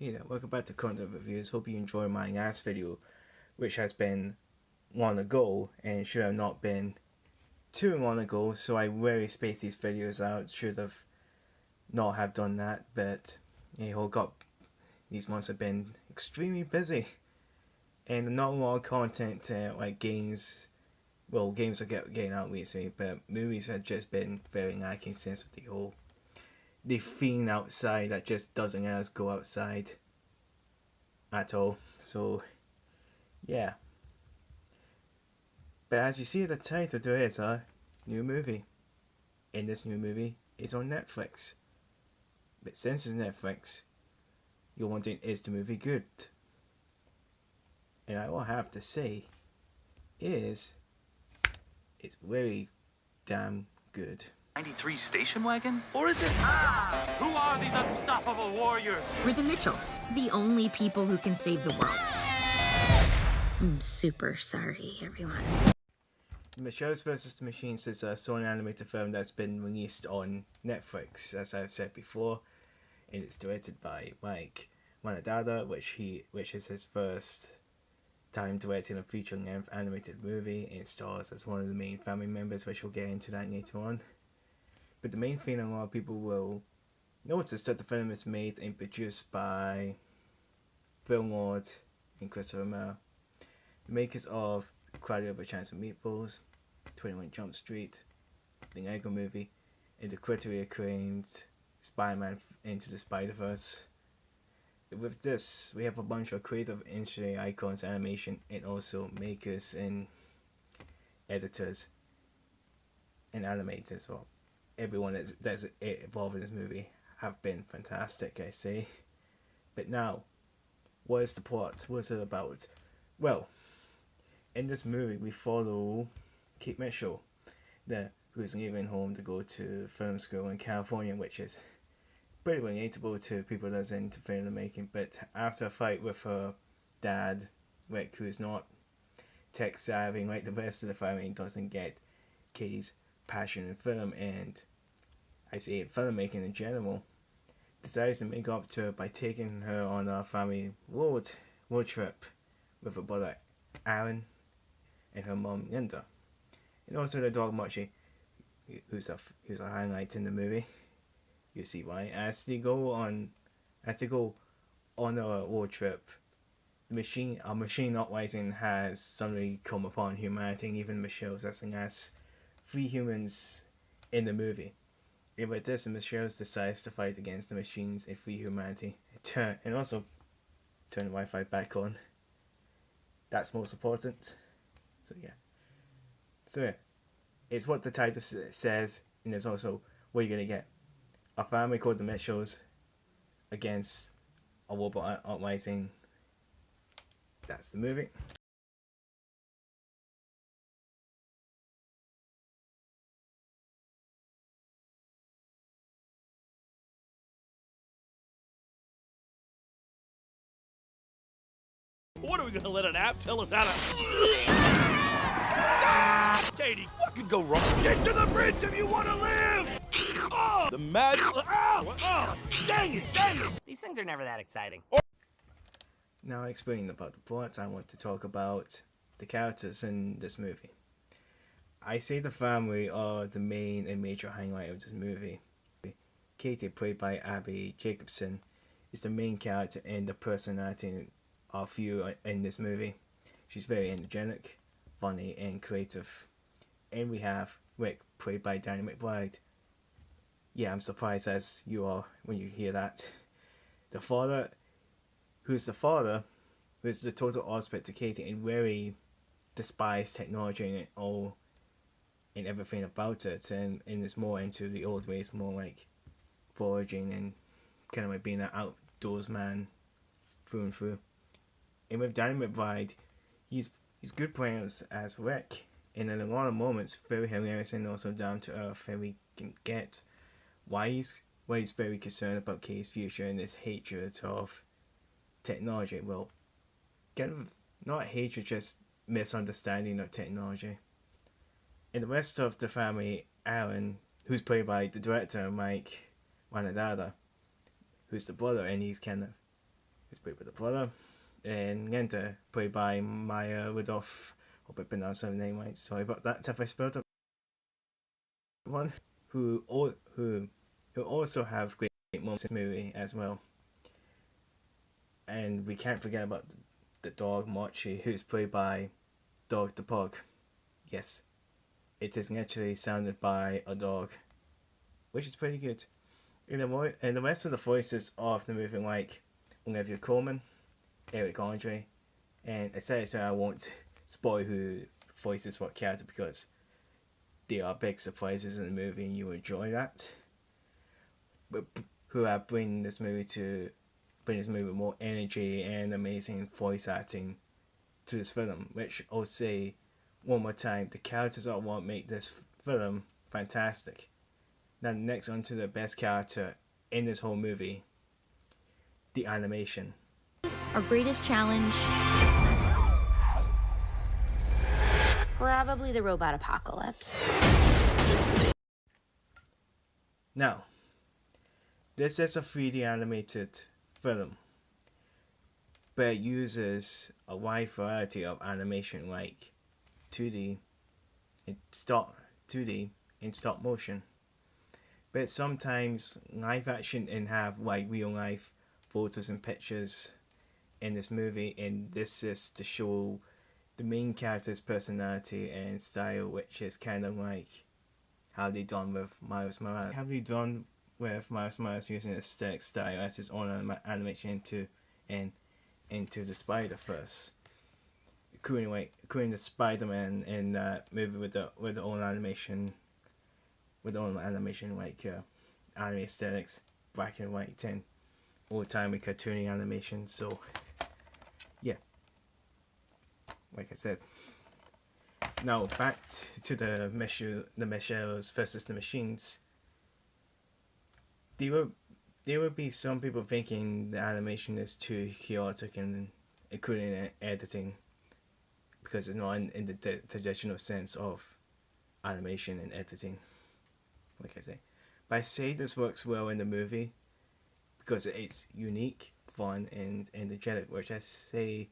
Hey there, welcome back to Content Reviews. Hope you enjoy my last video, which has been long ago and should have not been too long ago, so I really spaced these videos out. Should have not have done that, but these months have been extremely busy and not a lot of content like games. Well, games are getting out recently, but movies have just been very lacking since the fiend outside that just doesn't let us go outside at all. So yeah, but as you see the title, there is a new movie. And this new movie is on Netflix. But since it's Netflix, you're wondering, is the movie good? And I will have to say, it's very damn good. 93 station wagon? Or is it? Who are these unstoppable warriors? We're the Mitchells, the only people who can save the world. I'm super sorry, everyone. Mitchells vs. the Machines is a Sony animated film that's been released on Netflix, as I've said before, and it's directed by Mike Wanadada, which is his first time directing a feature-length animated movie. It stars as one of the main family members, which we'll get into that later on. But the main thing a lot of people will notice that the film is made and produced by Phil Lord and Christopher Miller, the makers of Cloudy Over Chance of Meatballs, 21 Jump Street, the Lego Movie, and the critically acclaimed Spider-Man Into the Spider-Verse. With this, we have a bunch of creative industry icons, animation, and also makers and editors and animators. Well, everyone that's involved in this movie have been fantastic, I say. But now, what is the plot? What is it about? Well, in this movie, we follow Kate Mitchell, who's leaving home to go to film school in California, which is pretty relatable to people that's into filmmaking. But after a fight with her dad, Rick, who's not tech savvy like the rest of the family, doesn't get Katie's passion in film, and I say filmmaking in general, decides to make up to her by taking her on a family road trip with her brother Aaron and her mom Linda, and also the dog Mochi, who's a highlight in the movie. You see why. As they go on a road trip, a machine uprising has suddenly come upon humanity, and even Michelle's as the last 3 humans in the movie. And with this, Michelle decides to fight against the machines and free humanity, and also turn the Wi-Fi back on. That's most important. So yeah, it's what the title says, and it's also what you're gonna get: a family called the Mitchells against a robot uprising. That's the movie. What are we gonna let an app tell us how to? Katie, what could go wrong? Get to the bridge if you want to live! Oh, the mad. Oh, dang it! These things are never that exciting. Now explaining about the plot, I want to talk about the characters in this movie. I say the family are the main and major highlight of this movie. Katie, played by Abbi Jacobson, is the main character and the personality of you in this movie. She's very energetic, funny, and creative. And we have Rick, played by Danny McBride. Yeah, I'm surprised as you are when you hear that. The father, who's the total opposite to Katie and really despised technology and all and everything about it, and is more into the old ways, more like foraging and kind of like being an outdoors man through and through. And with Danny McBride, he's good playing as Rick, and in a lot of moments very hilarious and also down to earth, and we can get why he's very concerned about Katie's future and this hatred of technology. Well, kind of not hatred, just misunderstanding of technology. And the rest of the family, Aaron, who's played by the director Mike Wanadada, who's the brother, and he's kind of who's played by the brother, and Genta, played by Maya Rudolph. Hope I pronounced her name right. Sorry about that if I spelled it one. Who also have great moments in the movie as well. And we can't forget about the dog Mochi, who's played by Dog the Pug. Yes, it is actually sounded by a dog, which is pretty good. And the rest of the voices of the movie, like Olivia Colman, Eric Andre, and etc. I won't spoil who voices what character because they are big surprises in the movie and you will enjoy that. But who are bringing this movie with more energy and amazing voice acting to this film, which I'll say one more time, the characters are what make this film fantastic. Now next on to the best character in this whole movie, the animation. Our greatest challenge, probably the robot apocalypse. Now, this is a 3D animated film, but it uses a wide variety of animation like 2D and stop motion. But sometimes live action and have like real life photos and pictures in this movie, and this is to show the main character's personality and style, which is kind of like how they done with Miles Morales. How they done with Miles Morales using a static style as his own animation into the Spider-Verse, including the Spider-Man in that movie with the own animation, like anime aesthetics, black and white and old-timey cartoony animation. So yeah, like I said. Now back to the Michelles versus the Machines. There will be some people thinking the animation is too chaotic and including editing, because it's not in the traditional sense of animation and editing, like I say. But I say this works well in the movie because it's unique, fun, and energetic, which I say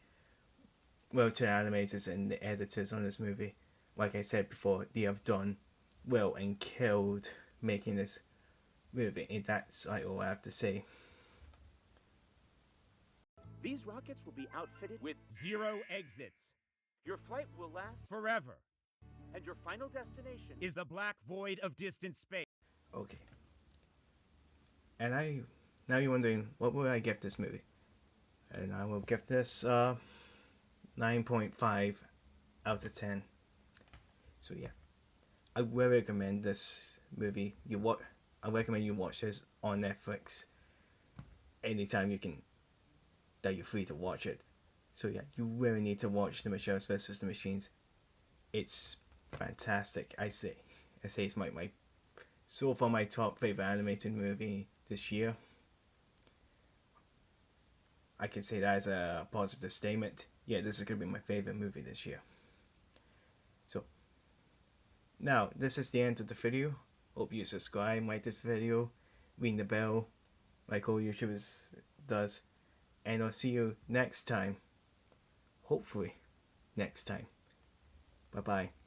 well to the animators and the editors on this movie. Like I said before, they have done well and killed making this movie, and that's all I have to say. These rockets will be outfitted with 0 exits. your flight will last Forever. and your final destination Is the black void of distant space. Okay. And now you're wondering, what will I give this movie? And I will give this 9.5 out of 10. So yeah, I will recommend this movie. I recommend you watch this on Netflix anytime that you're free to watch it. So yeah, you really need to watch The Michelles vs. the Machines. It's fantastic. I say it's my so far my top favorite animated movie this year. I can say that as a positive statement. Yeah, this is gonna be my favorite movie this year. So now this is the end of the video. Hope you subscribe, like this video, ring the bell, like all YouTubers does, and I'll see you next time. Hopefully, next time. Bye bye.